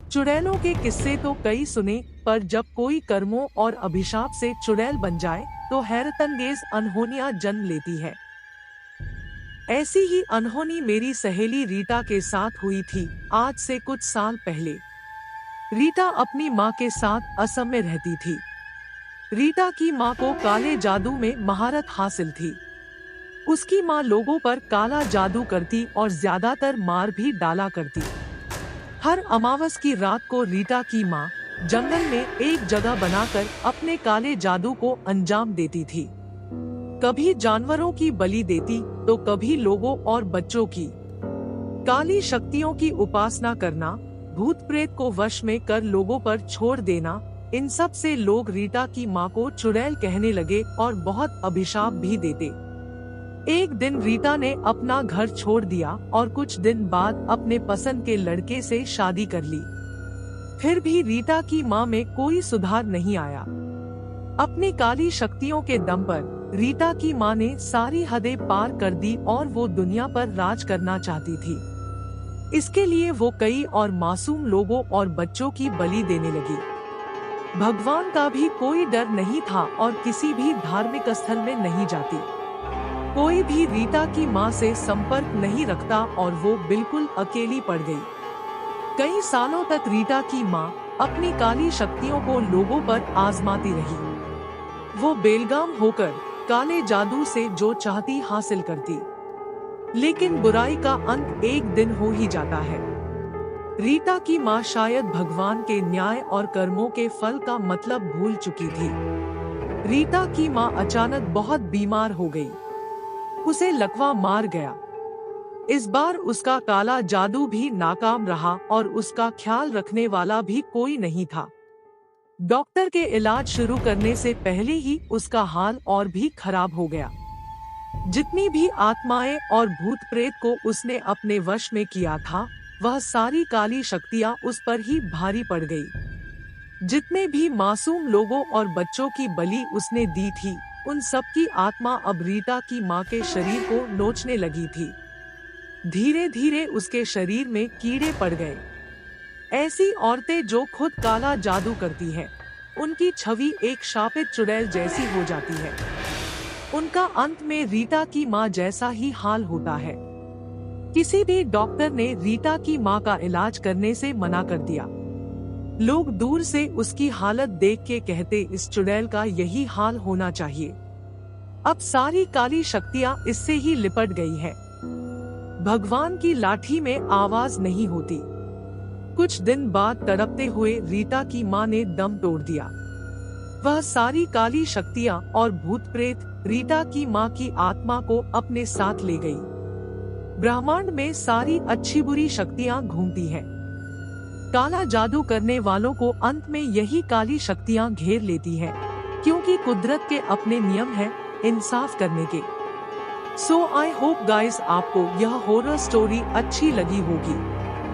चुड़ैलों के किस्से तो कई सुने, पर जब कोई कर्मों और अभिशाप से चुड़ैल बन जाए तो हैरतअंगेज अनहोनियां जन्म लेती है। ऐसी ही अनहोनी मेरी सहेली रीटा के साथ हुई थी आज से कुछ साल पहले। रीटा अपनी माँ के साथ असम में रहती थी। रीटा की माँ को काले जादू में महारत हासिल थी। उसकी माँ लोगों पर काला जादू करती और ज्यादातर मार भी डाला करती। हर अमावस की रात को रीटा की माँ जंगल में एक जगह बनाकर अपने काले जादू को अंजाम देती थी। कभी जानवरों की बलि देती तो कभी लोगों और बच्चों की। काली शक्तियों की उपासना करना, भूत प्रेत को वश में कर लोगों पर छोड़ देना, इन सब से लोग रीटा की माँ को चुड़ैल कहने लगे और बहुत अभिशाप भी देते। एक दिन रीटा ने अपना घर छोड़ दिया और कुछ दिन बाद अपने पसंद के लड़के से शादी कर ली। फिर भी रीटा की माँ में कोई सुधार नहीं आया। अपनी काली शक्तियों के दम पर रीटा की माँ ने सारी हदें पार कर दी और वो दुनिया पर राज करना चाहती थी। इसके लिए वो कई और मासूम लोगों और बच्चों की बलि देने लगी। भगवान का भी कोई डर नहीं था और किसी भी धार्मिक स्थल में नहीं जाती। कोई भी रीटा की माँ से संपर्क नहीं रखता और वो बिल्कुल अकेली पड़ गई। कई सालों तक रीटा की माँ अपनी काली शक्तियों को लोगों पर आजमाती रही। वो बेलगाम होकर काले जादू से जो चाहती हासिल करती, लेकिन बुराई का अंत एक दिन हो ही जाता है। रीटा की माँ शायद भगवान के न्याय और कर्मों के फल का मतलब भूल चुकी थी। रीटा की माँ अचानक बहुत बीमार हो गई। उसे लकवा मार गया। इस बार उसका काला जादू भी नाकाम रहा और उसका ख्याल रखने वाला भी कोई नहीं था। डॉक्टर के इलाज शुरू करने से पहले ही उसका हाल और भी खराब हो गया। जितनी भी आत्माएं और भूत प्रेत को उसने अपने वश में किया था, वह सारी काली शक्तियां उस पर ही भारी पड़ गई। जितने भी मासूम लोगों और बच्चों की बलि उसने दी थी, उन सब की आत्मा अब रीटा की माँ के शरीर को नोचने लगी थी। धीरे धीरे उसके शरीर में कीड़े पड़ गए। ऐसी औरतें जो खुद काला जादू करती हैं, उनकी छवि एक शापित चुड़ैल जैसी हो जाती है। उनका अंत में रीटा की माँ जैसा ही हाल होता है। किसी भी डॉक्टर ने रीटा की माँ का इलाज करने से मना कर दिया। लोग दूर से उसकी हालत देख के कहते, इस चुड़ैल का यही हाल होना चाहिए। अब सारी काली शक्तियाँ इससे ही लिपट गई है। भगवान की लाठी में आवाज नहीं होती। कुछ दिन बाद तड़पते हुए रीटा की माँ ने दम तोड़ दिया। वह सारी काली शक्तियाँ और भूत प्रेत रीटा की माँ की आत्मा को अपने साथ ले गई। ब्रह्मांड में सारी अच्छी बुरी शक्तियाँ घूमती हैं। काला जादू करने वालों को अंत में यही काली शक्तियाँ घेर लेती हैं, क्योंकि कुदरत के अपने नियम हैं इंसाफ करने के। सो आई होप गाइस आपको यह हॉरर स्टोरी अच्छी लगी होगी।